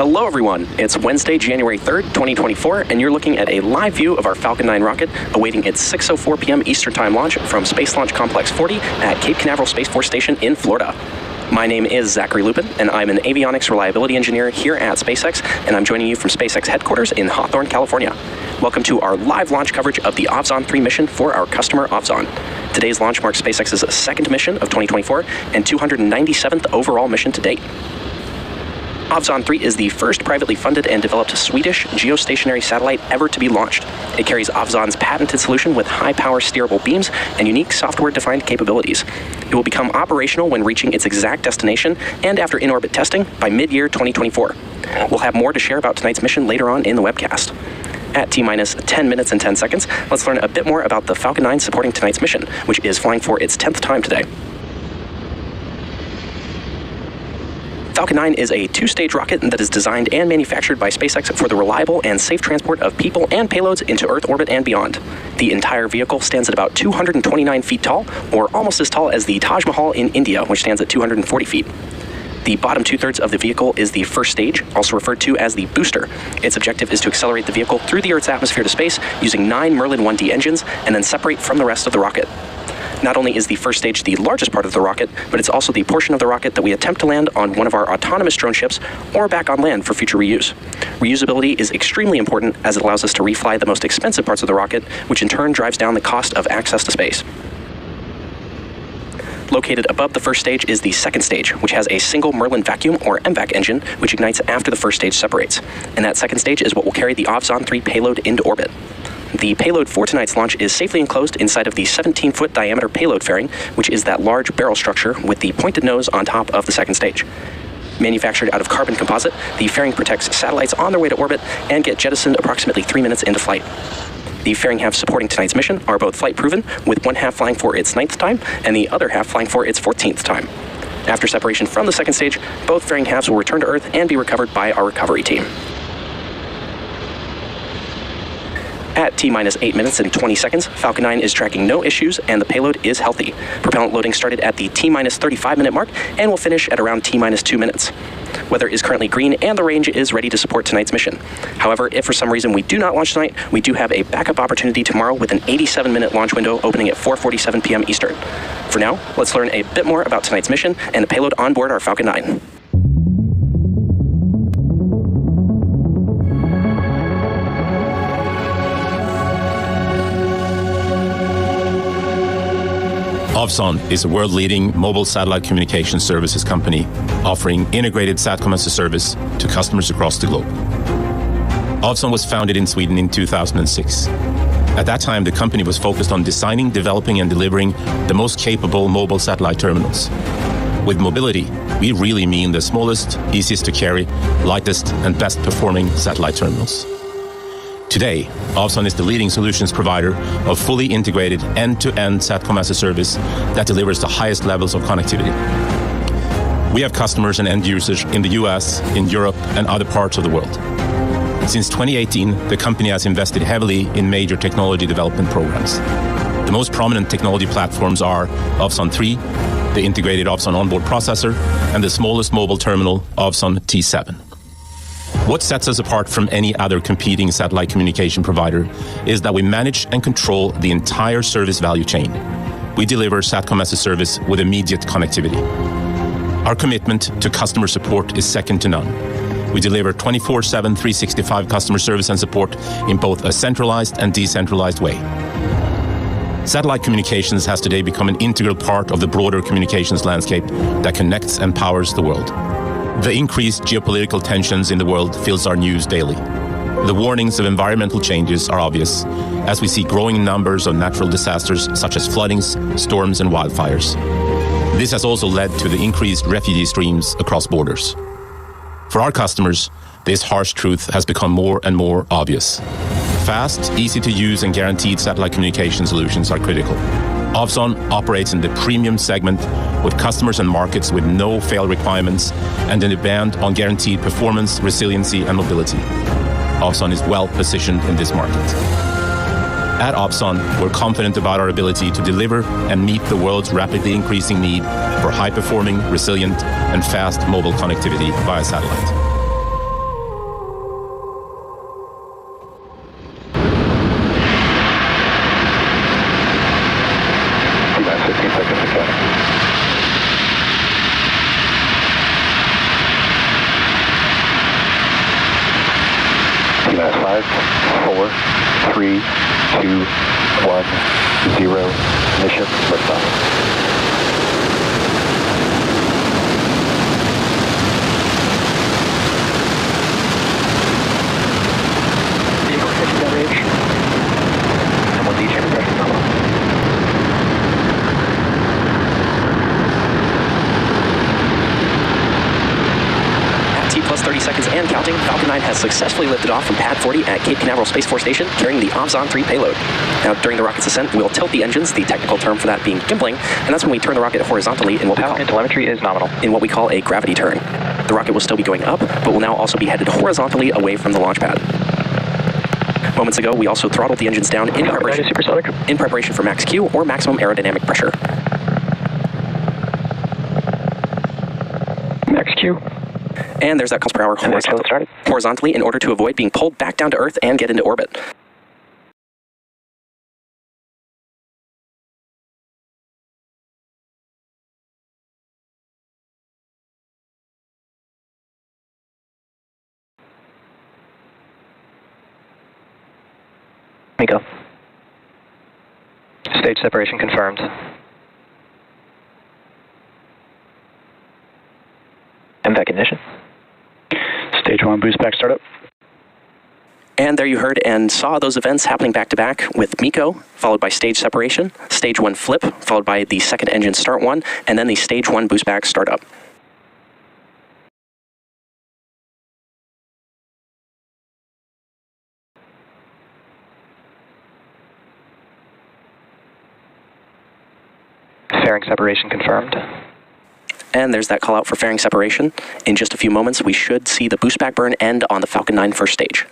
Hello everyone, it's Wednesday, January 3rd, 2024, and you're looking at a live view of our Falcon 9 rocket awaiting its 6:04 p.m. Eastern Time launch from Space Launch Complex 40 at Cape Canaveral Space Force Station in Florida. My name is Zachary Lupin, and I'm an avionics reliability engineer here at SpaceX, and I'm joining you from SpaceX headquarters in Hawthorne, California. Welcome to our live launch coverage of the Ovzon 3 mission for our customer Ovzon. Today's launch marks SpaceX's second mission of 2024 and 297th overall mission to date. Ovzon 3 is the first privately funded and developed Swedish geostationary satellite ever to be launched. It carries Ovzon's patented solution with high-power steerable beams and unique software-defined capabilities. It will become operational when reaching its exact destination and after in-orbit testing by mid-year 2024. We'll have more to share about tonight's mission later on in the webcast. At T-minus 10 minutes and 10 seconds, let's learn a bit more about the Falcon 9 supporting tonight's mission, which is flying for its 10th time today. Falcon 9 is a two-stage rocket that is designed and manufactured by SpaceX for the reliable and safe transport of people and payloads into Earth orbit and beyond. The entire vehicle stands at about 229 feet tall, or almost as tall as the Taj Mahal in India, which stands at 240 feet. The bottom two-thirds of the vehicle is the first stage, also referred to as the booster. Its objective is to accelerate the vehicle through the Earth's atmosphere to space using 9 Merlin 1D engines and then separate from the rest of the rocket. Not only is the first stage the largest part of the rocket, but it's also the portion of the rocket that we attempt to land on one of our autonomous drone ships or back on land for future reuse. Reusability is extremely important as it allows us to refly the most expensive parts of the rocket, which in turn drives down the cost of access to space. Located above the first stage is the second stage, which has a single Merlin vacuum or MVAC engine, which ignites after the first stage separates. And that second stage is what will carry the Ovzon 3 payload into orbit. The payload for tonight's launch is safely enclosed inside of the 17-foot diameter payload fairing, which is that large barrel structure with the pointed nose on top of the second stage. Manufactured out of carbon composite, the fairing protects satellites on their way to orbit and get jettisoned approximately 3 minutes into flight. The fairing halves supporting tonight's mission are both flight-proven, with one half flying for its 9th time and the other half flying for its 14th time. After separation from the second stage, both fairing halves will return to Earth and be recovered by our recovery team. At T-minus 8 minutes and 20 seconds, Falcon 9 is tracking no issues and the payload is healthy. Propellant loading started at the T-minus 35-minute mark and will finish at around T-minus 2 minutes. Weather is currently green and the range is ready to support tonight's mission. However, if for some reason we do not launch tonight, we do have a backup opportunity tomorrow with an 87-minute launch window opening at 4:47 p.m. Eastern. For now, let's learn a bit more about tonight's mission and the payload on board our Falcon 9. Ovzon is a world-leading mobile satellite communication services company offering integrated SATCOM as a service to customers across the globe. Ovzon was founded in Sweden in 2006. At that time, the company was focused on designing, developing, and delivering the most capable mobile satellite terminals. With mobility, we really mean the smallest, easiest to carry, lightest, and best performing satellite terminals. Today, Ovzon is the leading solutions provider of fully integrated end-to-end SATCOM as a service that delivers the highest levels of connectivity. We have customers and end users in the US, in Europe, and other parts of the world. Since 2018, the company has invested heavily in major technology development programs. The most prominent technology platforms are Ovzon 3, the integrated Ovzon onboard processor, and the smallest mobile terminal, Ovzon T7. What sets us apart from any other competing satellite communication provider is that we manage and control the entire service value chain. We deliver SATCOM as a service with immediate connectivity. Our commitment to customer support is second to none. We deliver 24/7, 365 customer service and support in both a centralized and decentralized way. Satellite communications has today become an integral part of the broader communications landscape that connects and powers the world. The increased geopolitical tensions in the world fills our news daily. The warnings of environmental changes are obvious, as we see growing numbers of natural disasters such as floodings, storms, and wildfires. This has also led to the increased refugee streams across borders. For our customers, this harsh truth has become more and more obvious. Fast, easy-to-use, and guaranteed satellite communication solutions are critical. Ovzon operates in the premium segment with customers and markets with no fail requirements and a demand on guaranteed performance, resiliency, and mobility. Ovzon is well positioned in this market. At Ovzon, we're confident about our ability to deliver and meet the world's rapidly increasing need for high-performing, resilient, and fast mobile connectivity via satellite. 5, 4, 3, 2, 1, 0. Mission liftoff. Plus 30 seconds and counting, Falcon 9 has successfully lifted off from Pad 40 at Cape Canaveral Space Force Station carrying the Ovzon 3 payload. Now, during the rocket's ascent, we'll tilt the engines, the technical term for that being gimbling, and that's when we turn the rocket horizontally in what we call telemetry is nominal. In what we call a gravity turn. The rocket will still be going up, but will now also be headed horizontally away from the launch pad. Moments ago, we also throttled the engines down in preparation for max Q or maximum aerodynamic pressure. Max Q. And there's that miles per hour horizontally in order to avoid being pulled back down to Earth and get into orbit. Miko. Stage separation confirmed. MVAC ignition. Stage 1 boost back startup. And there you heard and saw those events happening back to back with MECO, followed by stage separation, stage 1 flip, followed by the second engine start 1, and then the stage 1 boost back startup. Fairing separation confirmed. And there's that call out for fairing separation. In just a few moments, we should see the boost back burn end on the Falcon 9 first stage.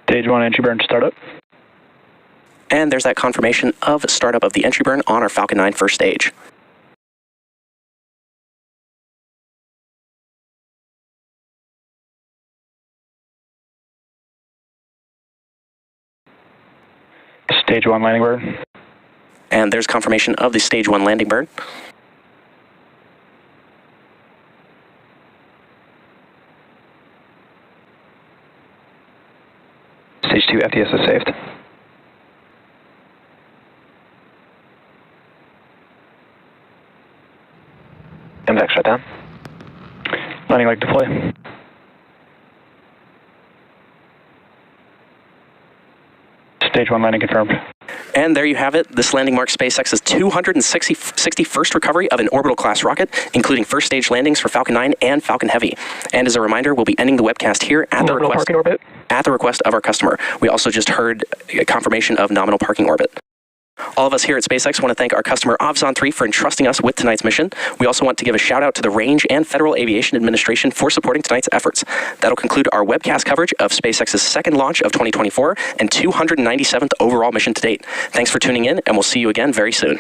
Stage 1 entry burn startup. And there's that confirmation of startup of the entry burn on our Falcon 9 first stage. Stage 1 landing burn. And there's confirmation of the stage 1 landing burn. Stage 2 FTS is saved. MVAC shut down. Landing leg deploy. Stage 1 landing confirmed. And there you have it. This landing marks SpaceX's 261st recovery of an orbital class rocket, including first stage landings for Falcon 9 and Falcon Heavy. And as a reminder, we'll be ending the webcast here at the request of our customer. We also just heard a confirmation of nominal parking orbit. All of us here at SpaceX want to thank our customer Ovzon 3 for entrusting us with tonight's mission. We also want to give a shout out to the Range and Federal Aviation Administration for supporting tonight's efforts. That'll conclude our webcast coverage of SpaceX's second launch of 2024 and 297th overall mission to date. Thanks for tuning in, and we'll see you again very soon.